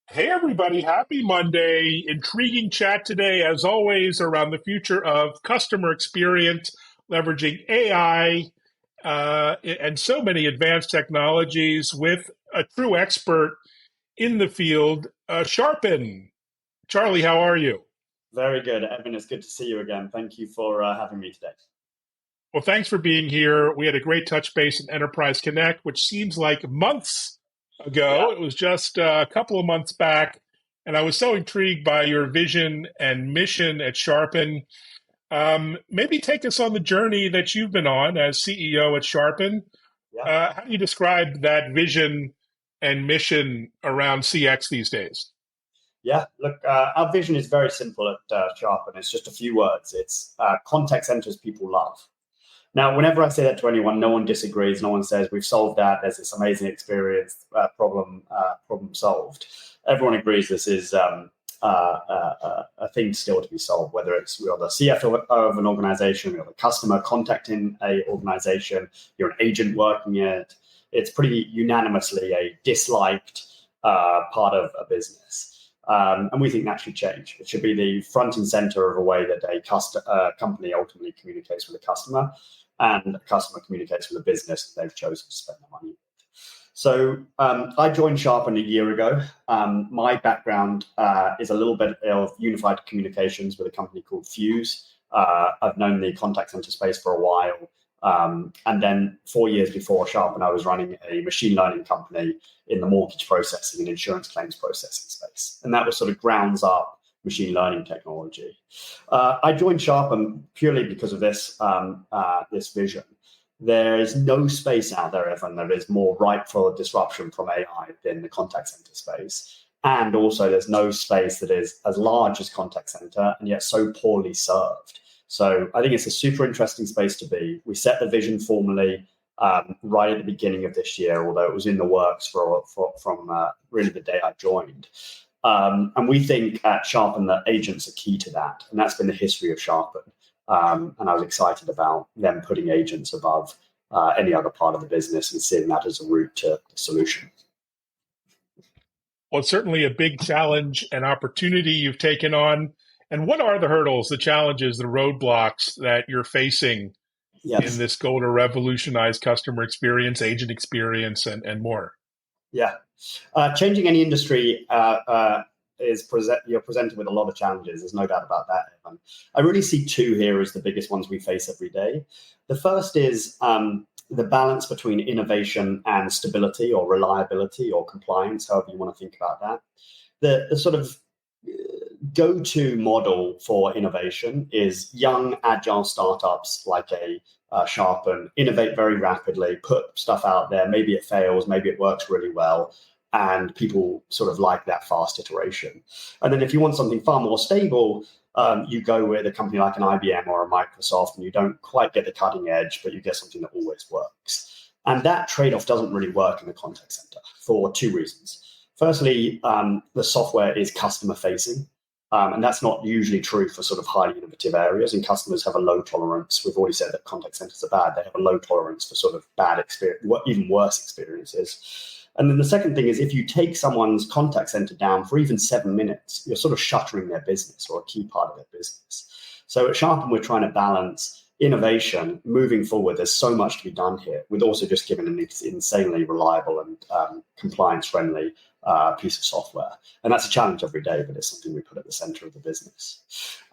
Hey, everybody. Happy Monday. Intriguing chat today, as always, around the future of customer experience, leveraging AI and so many advanced technologies with a true expert in the field, Sharpen. Charlie, how are you? Very good. Evan, it's good to see you again. Thank you for having me today. Well, thanks for being here. We had a great touch base in Enterprise Connect, which seems like months Yeah. ago. It was just a couple of months back. And I was so intrigued by your vision and mission at Sharpen. Maybe take us on the journey that you've been on as CEO at Sharpen. Yeah. How do you describe that vision and mission around CX these days? Yeah. Look, our vision is very simple at Sharpen. It's just a few words. It's contact centers people love. Now, whenever I say that to anyone, no one disagrees. No one says we've solved that. There's this amazing experience, problem solved. Everyone agrees this is a thing still to be solved. Whether it's you're the CFO of an organization, you're the customer contacting a organization, you're an agent working it. It's pretty unanimously a disliked part of a business. And we think that should change. It should be the front and center of a way that a company ultimately communicates with a customer, and a customer communicates with a business that they've chosen to spend their money with. So I joined Sharpen a year ago. My background is a little bit of unified communications with a company called Fuse. I've known the contact center space for a while. And then 4 years before Sharpen, I was running a machine learning company in the mortgage processing and insurance claims processing space. And that was sort of grounds up machine learning technology. I joined Sharpen purely because of this vision. There is no space out there, Evan, that is more ripe for disruption from AI than the contact center space. And also, there's no space that is as large as contact center and yet so poorly served. So I think it's a super interesting space to be. We set the vision formally right at the beginning of this year, although it was in the works from really the day I joined. And we think at Sharpen that agents are key to that. And that's been the history of Sharpen. And I was excited about them putting agents above any other part of the business and seeing that as a route to the solution. Well, it's certainly a big challenge and opportunity you've taken on. And what are the hurdles, the challenges, the roadblocks that you're facing in Yes. this goal to revolutionize customer experience, agent experience, and more? Yeah. Changing any industry you're presented with a lot of challenges. There's no doubt about that, Evan. I really see two here as the biggest ones we face every day. The first is the balance between innovation and stability or reliability or compliance, however you want to think about that. The sort of go-to model for innovation is young, agile startups like a Sharpen, innovate very rapidly, put stuff out there. Maybe it fails, maybe it works really well, and people sort of like that fast iteration. And then if you want something far more stable, you go with a company like an IBM or a Microsoft, and you don't quite get the cutting edge, but you get something that always works. And that trade-off doesn't really work in the contact center for two reasons. Firstly, the software is customer facing. And that's not usually true for sort of highly innovative areas. And customers have a low tolerance. We've already said that contact centers are bad. They have a low tolerance for sort of bad experience, even worse experiences. And then the second thing is if you take someone's contact center down for even 7 minutes, you're sort of shuttering their business or a key part of their business. So at Sharpen, we're trying to balance innovation moving forward. There's so much to be done here with also just giving an insanely reliable and compliance friendly piece of software. And that's a challenge every day, but it's something we put at the center of the business.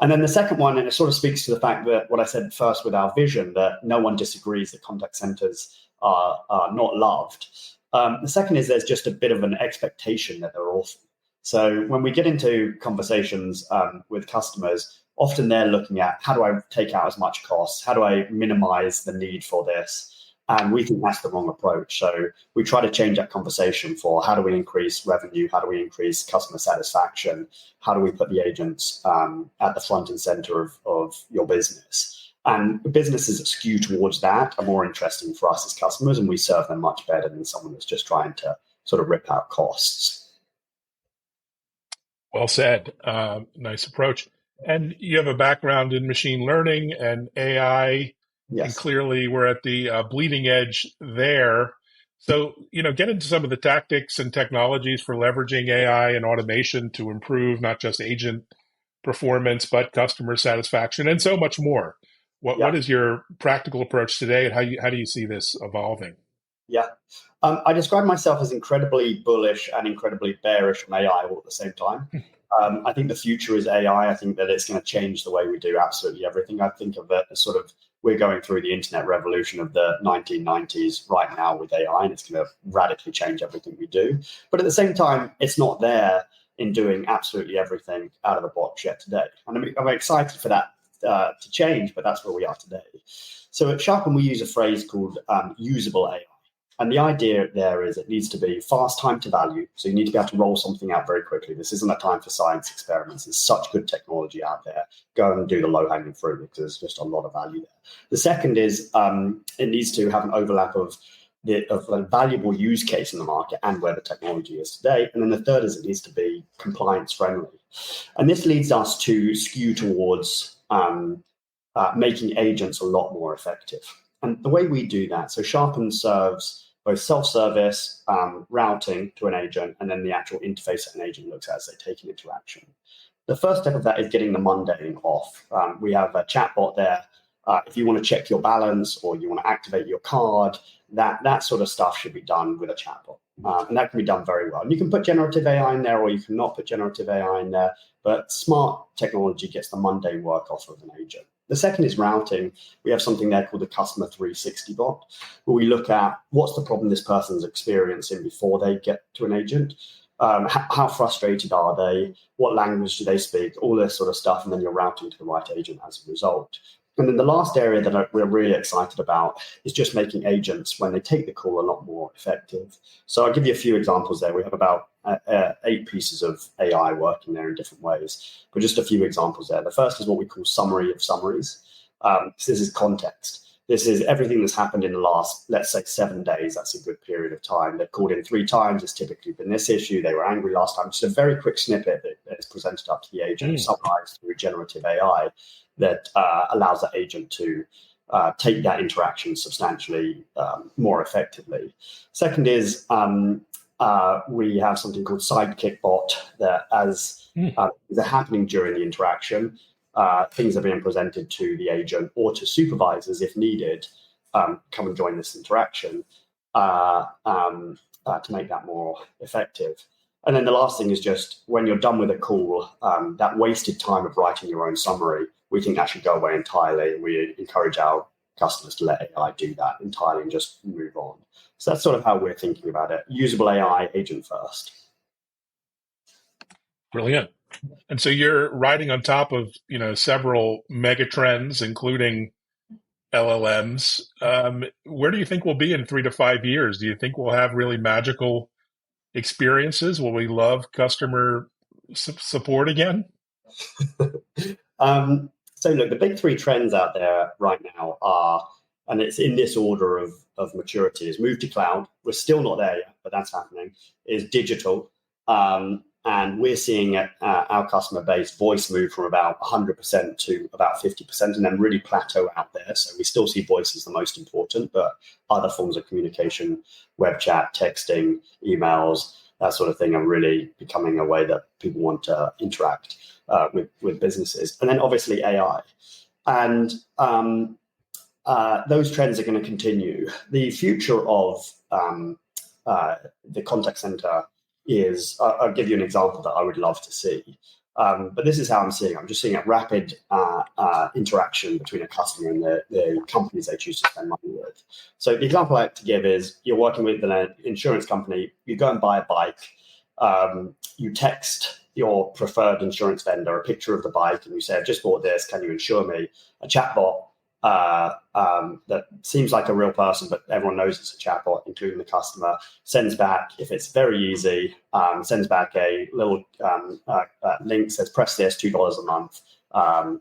And then the second one, and it sort of speaks to the fact that what I said first with our vision, that no one disagrees that contact centers are not loved. The second is there's just a bit of an expectation that they're awful. So when we get into conversations with customers, often they're looking at how do I take out as much cost? How do I minimize the need for this? And we think that's the wrong approach. So we try to change that conversation for how do we increase revenue? How do we increase customer satisfaction? How do we put the agents at the front and center of your business? And businesses that skew towards that are more interesting for us as customers, and we serve them much better than someone that's just trying to sort of rip out costs. Well said. Nice approach. And you have a background in machine learning and AI, and Yes. clearly we're at the bleeding edge there. So, get into some of the tactics and technologies for leveraging AI and automation to improve not just agent performance, but customer satisfaction and so much more. What Yeah. is your practical approach today, and how do you see this evolving? Yeah. I describe myself as incredibly bullish and incredibly bearish on AI all at the same time. I think the future is AI. I think that it's going to change the way we do absolutely everything. I think of it as sort of we're going through the internet revolution of the 1990s right now with AI, and it's going to radically change everything we do. But at the same time, it's not there in doing absolutely everything out of the box yet today. And I'm excited for that to change, but that's where we are today. So at Sharpen, we use a phrase called usable AI. And the idea there is it needs to be fast time to value. So you need to be able to roll something out very quickly. This isn't a time for science experiments. There's such good technology out there. Go and do the low-hanging fruit because there's just a lot of value there. The second is it needs to have an overlap of a valuable use case in the market and where the technology is today. And then the third is it needs to be compliance friendly. And this leads us to skew towards making agents a lot more effective. And the way we do that, so Sharpen serves both self-service, routing to an agent, and then the actual interface that an agent looks at as they take an interaction. The first step of that is getting the mundane off. We have a chatbot there. If you want to check your balance or you want to activate your card, that sort of stuff should be done with a chatbot. And that can be done very well. And you can put generative AI in there or you can not put generative AI in there, but smart technology gets the mundane work off of an agent. The second is routing. We have something there called the Customer 360 bot, where we look at what's the problem this person's experiencing before they get to an agent. How frustrated are they? What language do they speak? All this sort of stuff. And then you're routing to the right agent as a result. And then the last area that we're really excited about is just making agents, when they take the call, a lot more effective. So I'll give you a few examples there. We have about 8 pieces of AI working there in different ways, but just a few examples there. The first is what we call summary of summaries. So this is context. This is everything that's happened in the last, let's say, 7 days. That's a good period of time. They've called in 3 times. It's typically been this issue. They were angry last time. Just a very quick snippet that's presented up to the agent, summarized through generative AI that allows that agent to take that interaction substantially more effectively. Second is we have something called sidekick bot that as they're happening during the interaction, things are being presented to the agent or to supervisors if needed, come and join this interaction to make that more effective. And then the last thing is just when you're done with a call, that wasted time of writing your own summary, we think that should go away entirely. We encourage our customers to let AI do that entirely and just move on. So that's sort of how we're thinking about it. Usable AI, agent first. Brilliant. And so you're riding on top of several mega trends, including LLMs. Where do you think we'll be in 3 to 5 years? Do you think we'll have really magical experiences? Will we love customer support again? So look, the big 3 trends out there right now are, and it's in this order of maturity, is move to cloud. We're still not there yet, but that's happening. Is digital. And we're seeing our customer base voice move from about 100% to about 50% and then really plateau out there. So we still see voice as the most important, but other forms of communication, web chat, texting, emails, that sort of thing are really becoming a way that people want to interact with businesses. And then obviously AI. And those trends are going to continue. The future of the contact center is, I'll give you an example that I would love to see. But this is how I'm seeing it. I'm just seeing a rapid interaction between a customer and the companies they choose to spend money with. So the example I like to give is you're working with an insurance company, you go and buy a bike, you text your preferred insurance vendor a picture of the bike and you say, I've just bought this, can you insure me? A chatbot that seems like a real person, but everyone knows it's a chatbot, including the customer, sends back, if it's very easy, sends back a little link, says, press this, $2 a month,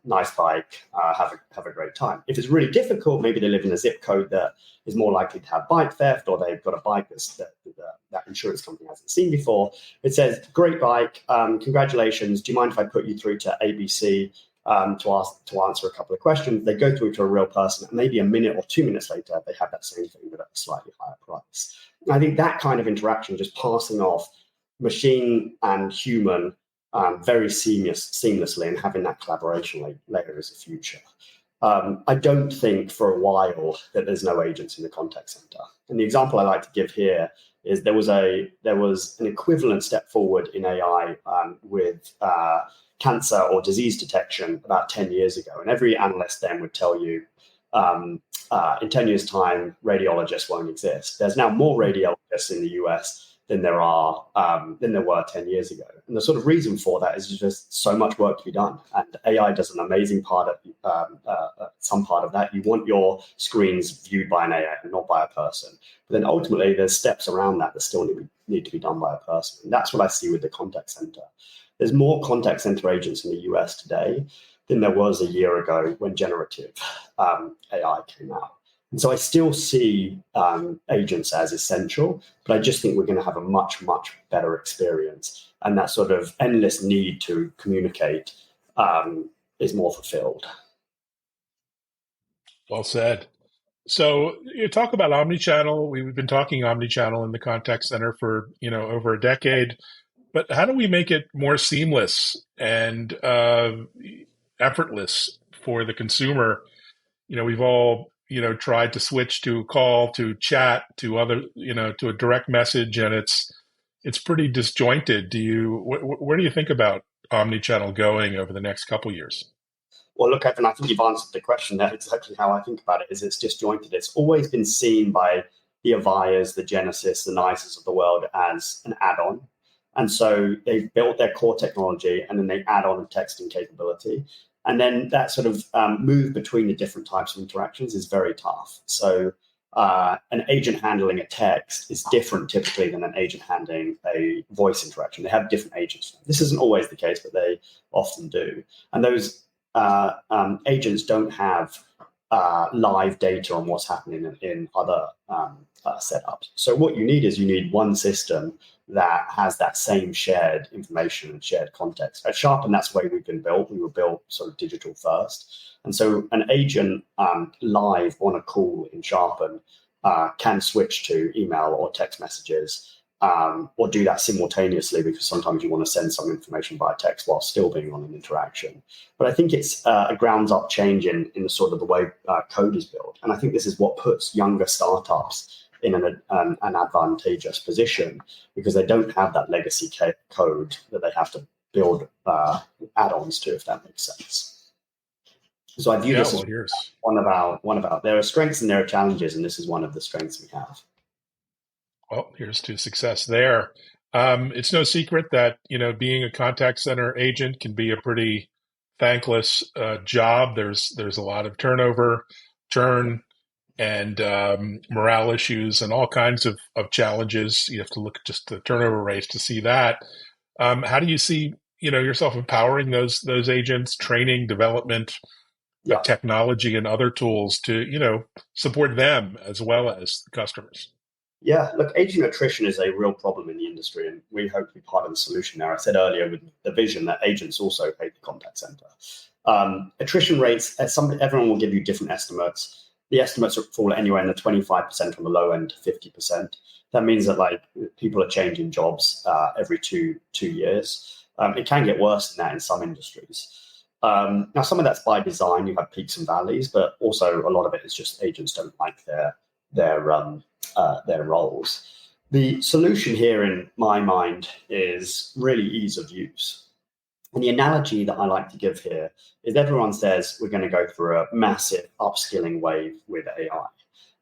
nice bike, have a great time. If it's really difficult, maybe they live in a zip code that is more likely to have bike theft, or they've got a bike that insurance company hasn't seen before. It says, great bike, congratulations, do you mind if I put you through to ABC to answer a couple of questions? They go through to a real person, and maybe a minute or 2 minutes later, they have that same thing but at a slightly higher price. I think that kind of interaction, just passing off machine and human very seamlessly and having that collaboration layer is the future. I don't think for a while that there's no agents in the contact center. And the example I like to give here is there was an equivalent step forward in AI with cancer or disease detection about 10 years ago. And every analyst then would tell you, in 10 years' time, radiologists won't exist. There's now more radiologists in the US than there were 10 years ago. And the sort of reason for that is just so much work to be done. And AI does an amazing part of some part of that. You want your screens viewed by an AI and not by a person. But then ultimately, there's steps around that still need to be done by a person. And that's what I see with the contact center. There's more contact center agents in the US today than there was a year ago when generative AI came out. And so I still see agents as essential, but I just think we're going to have a much, much better experience. And that sort of endless need to communicate is more fulfilled. Well said. So you talk about omnichannel. We've been talking omnichannel in the contact center for over a decade. But how do we make it more seamless and effortless for the consumer? We've all tried to switch to call, to chat, to other, to a direct message, and it's pretty disjointed. Where do you think about omnichannel going over the next couple years? Well, look, Evan, I think you've answered the question there. Exactly how I think about it is it's disjointed. It's always been seen by the Avayas, the Genesis, the Nices of the world as an add-on. And so they've built their core technology and then they add on a texting capability. And then that sort of move between the different types of interactions is very tough. So an agent handling a text is different typically than an agent handling a voice interaction. They have different agents. This isn't always the case, but they often do. And those agents don't have live data on what's happening in other setups. So what you need one system that has that same shared information and shared context. At Sharpen, that's the way we've been built. We were built sort of digital first. And so an agent live on a call in Sharpen can switch to email or text messages or do that simultaneously, because sometimes you want to send some information by text while still being on an interaction. But I think it's a grounds up change in the sort of the way code is built. And I think this is what puts younger startups in an advantageous position, because they don't have that legacy code that they have to build add-ons to, if that makes sense. So I view this as one of our, there are strengths and there are challenges, and this is one of the strengths we have. Well, here's to success there. It's no secret that, being a contact center agent can be a pretty thankless job. There's a lot of turnover, churn, and morale issues and all kinds of challenges. You have to look at just the turnover rates to see that. How do you see, yourself empowering those agents, training, development, technology, and other tools to, support them as well as the customers? Yeah, look, agent attrition is a real problem in the industry, and we hope to be part of the solution there. I said earlier with the vision that agents also pay the contact center. Attrition rates, everyone will give you different estimates. The estimates fall anywhere in the 25% on the low end to 50%. That means that people are changing jobs every two years. It can get worse than that in some industries. Now, some of that's by design. You have peaks and valleys, but also a lot of it is just agents don't like their roles. The solution here, in my mind, is really ease of use. And the analogy that I like to give here is everyone says we're going to go through a massive upskilling wave with AI.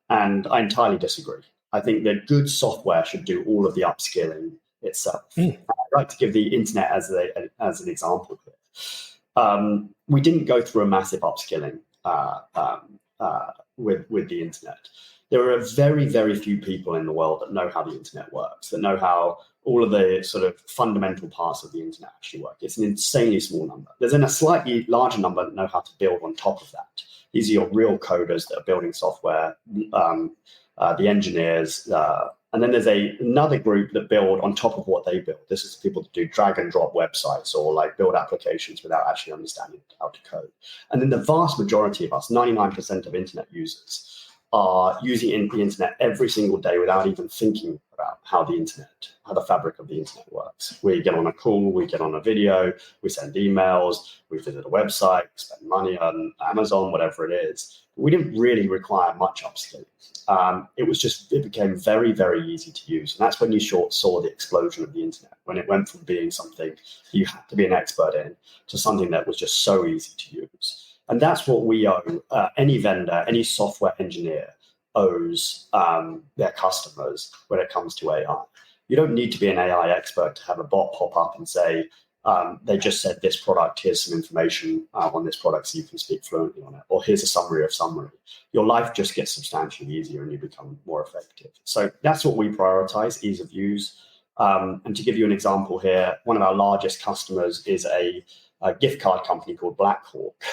And I entirely disagree. I think that good software should do all of the upskilling itself. I'd like to give the internet as an example here. We didn't go through a massive upskilling with the internet. There are very, very few people in the world that know how the internet works, that know how all of the sort of fundamental parts of the internet actually work. It's an insanely small number. There's a slightly larger number that know how to build on top of that. These are your real coders that are building software, the engineers, and then there's another group that build on top of what they build. This is people that do drag and drop websites or build applications without actually understanding how to code. And then the vast majority of us, 99% of internet users, are using the internet every single day without even thinking about how the fabric of the internet works. We get on a call, we get on a video, we send emails, we visit a website, we spend money on Amazon, whatever it is. We didn't really require much upskilling. It became very, very easy to use. And that's when you saw the explosion of the internet, when it went from being something you had to be an expert in to something that was just so easy to use. And that's what we owe. Any vendor, any software engineer owes their customers when it comes to AI. You don't need to be an AI expert to have a bot pop up and say, they just said this product, here's some information on this product so you can speak fluently on it, or here's a summary of summary. Your life just gets substantially easier and you become more effective. So that's what we prioritize, ease of use. And to give you an example here, one of our largest customers is a gift card company called Blackhawk.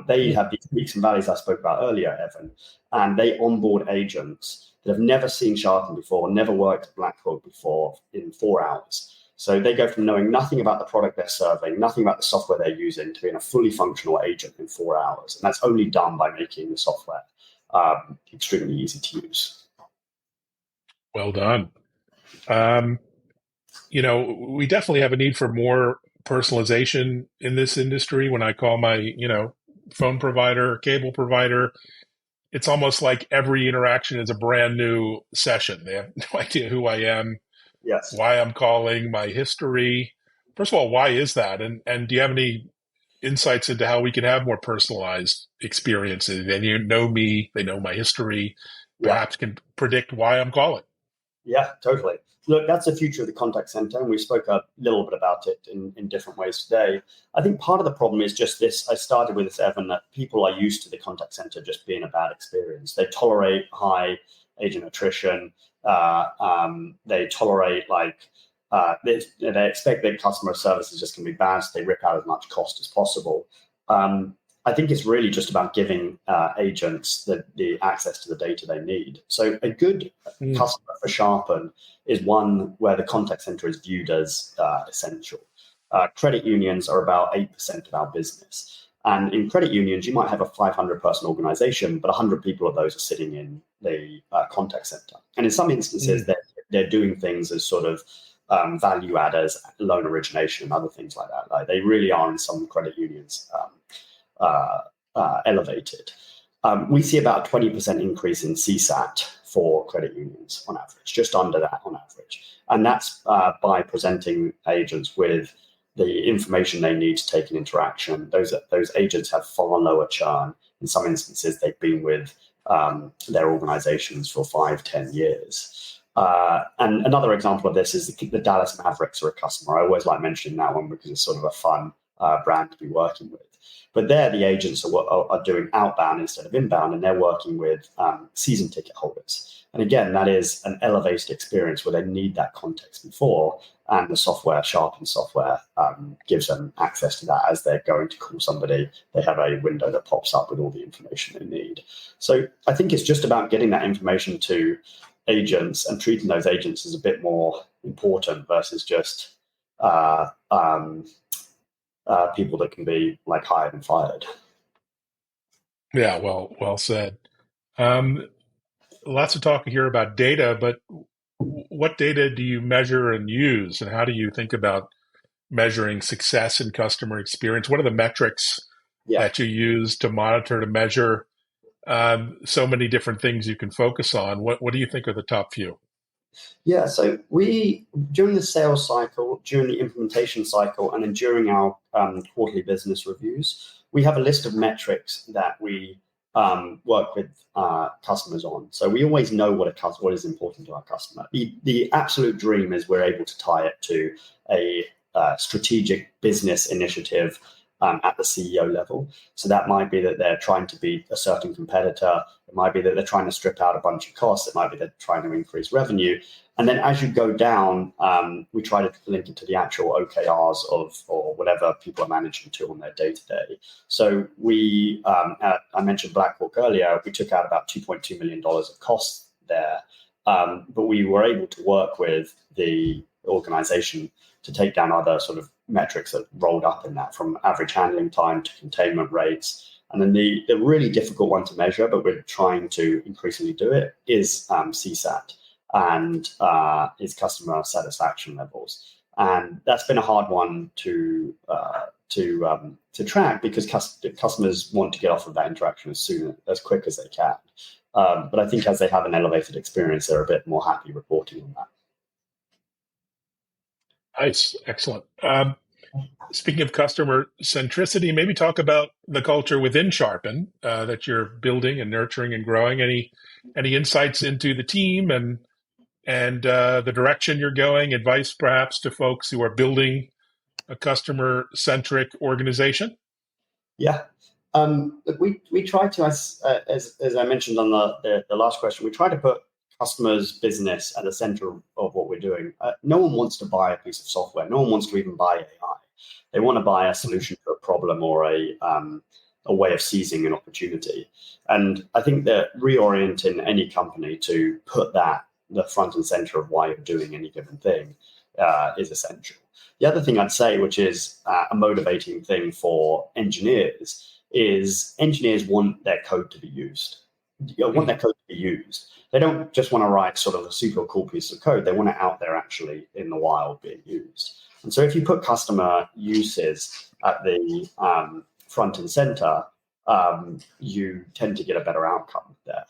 They have these peaks and valleys I spoke about earlier, Evan, and they onboard agents that have never seen Sharpen before, never worked at Blackhawk before in 4 hours. So they go from knowing nothing about the product they're serving, nothing about the software they're using, to being a fully functional agent in 4 hours. And that's only done by making the software extremely easy to use. Well done. We definitely have a need for more personalization in this industry. When I call my, phone provider, cable provider, it's almost like every interaction is a brand new session. They have no idea who I am, Yes. why I'm calling, my history. First of all, why is that? And do you have any insights into how we can have more personalized experiences? They know me, they know my history, perhaps can predict why I'm calling. Yeah, totally. Look, that's the future of the contact center, and we spoke a little bit about it in different ways today. I think part of the problem is just this. I started with this, Evan, that people are used to the contact center just being a bad experience. They tolerate high agent attrition. They tolerate they expect that customer service is just going to be bad, so they rip out as much cost as possible. I think it's really just about giving agents the access to the data they need. So a good customer for Sharpen is one where the contact center is viewed as essential. Credit unions are about 8% of our business. And in credit unions, you might have a 500-person organization, but 100 people of those are sitting in the contact center. And in some instances, they're doing things as sort of value adders, loan origination, and other things like that. Like they really are in some credit unions elevated. We see about a 20% increase in CSAT for credit unions on average, just under that on average. And that's by presenting agents with the information they need to take an interaction. Those agents have far lower churn. In some instances, they've been with their organizations for 5-10 years. And another example of this is the Dallas Mavericks are a customer. I always like mentioning that one because it's sort of a fun brand to be working with. But there, the agents are doing outbound instead of inbound, and they're working with season ticket holders. And again, that is an elevated experience where they need that context before, and the software, Sharpen software, gives them access to that as they're going to call somebody. They have a window that pops up with all the information they need. So I think it's just about getting that information to agents and treating those agents as a bit more important versus just people that can be like hired and fired. Yeah, well said. Lots of talk here about data, but what data do you measure and use, and how do you think about measuring success in customer experience? What are the metrics that you use to monitor, to measure? So many different things you can focus on. What do you think are the top few? Yeah, so we, during the sales cycle, during the implementation cycle, and then during our quarterly business reviews, we have a list of metrics that we work with customers on. So we always know what is important to our customer. The absolute dream is we're able to tie it to a strategic business initiative at the CEO level. So that might be that they're trying to beat a certain competitor. It might be that they're trying to strip out a bunch of costs. It might be they're trying to increase revenue. And then as you go down, we try to link it to the actual OKRs or whatever people are managing to on their day-to-day. So I mentioned Blackhawk earlier. We took out about $2.2 million of costs there. But we were able to work with the organization to take down other sort of metrics that rolled up in that, from average handling time to containment rates, And then the really difficult one to measure, but we're trying to increasingly do it, is CSAT and is customer satisfaction levels. And that's been a hard one to track because customers want to get off of that interaction as quick as they can. But I think as they have an elevated experience, they're a bit more happy reporting on that. Nice, excellent. Speaking of customer centricity, maybe talk about the culture within Sharpen that you're building and nurturing and growing. Any insights into the team and the direction you're going? Advice perhaps to folks who are building a customer centric organization? Yeah. We try to, as I mentioned on the last question, we try to put customers' business at the center of what we're doing. No one wants to buy a piece of software. No one wants to even buy AI. They want to buy a solution to a problem or a way of seizing an opportunity. And I think that reorienting any company to put that the front and center of why you're doing any given thing is essential. The other thing I'd say, which is a motivating thing for engineers, is engineers want their code to be used. Want their code to be used. They don't just want to write sort of a super cool piece of code. They want it out there actually in the wild being used. And so if you put customer uses at the front and center, you tend to get a better outcome there.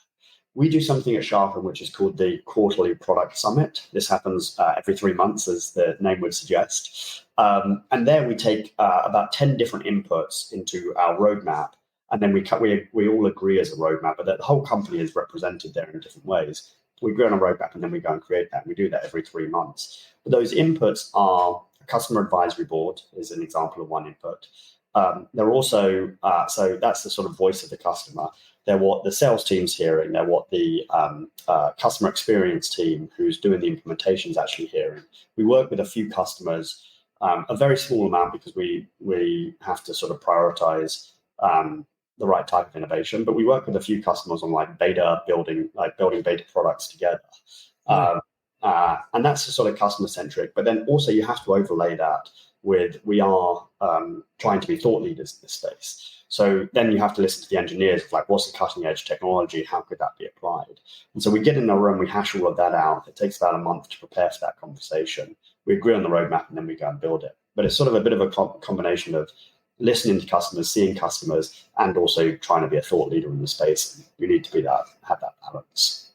We do something at Sharpen which is called the Quarterly Product Summit. This happens every 3 months, as the name would suggest. And there we take about 10 different inputs into our roadmap, and then we all agree as a roadmap, but the whole company is represented there in different ways. We agree on a roadmap, and then we go and create that. We do that every 3 months. But those inputs are a customer advisory board is an example of one input. They're also, so that's the sort of voice of the customer. They're what the sales team's hearing. They're what the customer experience team who's doing the implementation is actually hearing. We work with a few customers, a very small amount because we have to sort of prioritize the right type of innovation. But we work with a few customers on building beta products together. And that's the sort of customer centric. But then also you have to overlay that with we are trying to be thought leaders in this space. So then you have to listen to the engineers, like what's the cutting edge technology? How could that be applied? And so we get in a room, we hash all of that out. It takes about a month to prepare for that conversation. We agree on the roadmap and then we go and build it. But it's sort of a bit of a combination of listening to customers, seeing customers, and also trying to be a thought leader in the space. You need to have that balance.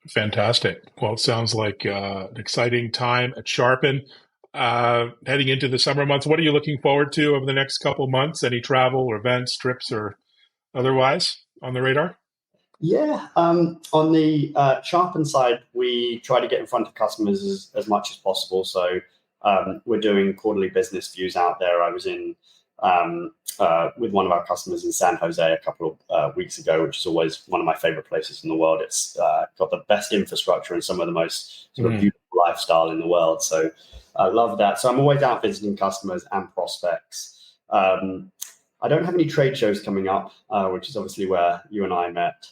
Fantastic. Well, it sounds like an exciting time at Sharpen. Heading into the summer months, what are you looking forward to over the next couple of months? Any travel or events, trips, or otherwise on the radar? Yeah, on the Sharpen side, we try to get in front of customers as much as possible. So we're doing quarterly business views out there. I was in with one of our customers in San Jose a couple of weeks ago, which is always one of my favorite places in the world. It's got the best infrastructure and some of the most sort of beautiful lifestyle in the world. So I love that. So I'm always out visiting customers and prospects. I don't have any trade shows coming up, which is obviously where you and I met.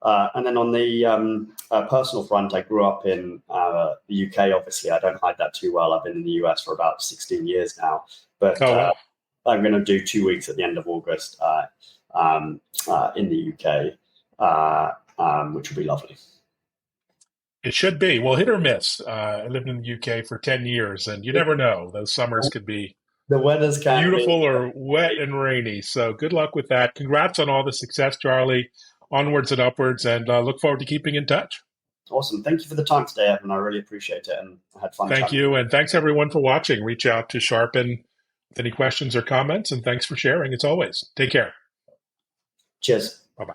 And then on the personal front, I grew up in the UK. Obviously, I don't hide that too well. I've been in the US for about 16 years now. But I'm going to do 2 weeks at the end of August in the UK, which will be lovely. It should be. Well, hit or miss. I lived in the UK for 10 years, and you never know. Those summers could be the weather's beautiful or wet and rainy. So good luck with that. Congrats on all the success, Charlie. Onwards and upwards, and look forward to keeping in touch. Awesome. Thank you for the time today, Evan. I really appreciate it, and I had fun. Thank you, and thanks everyone for watching. Reach out to Sharpen with any questions or comments, and thanks for sharing as always. Take care. Cheers. Bye-bye.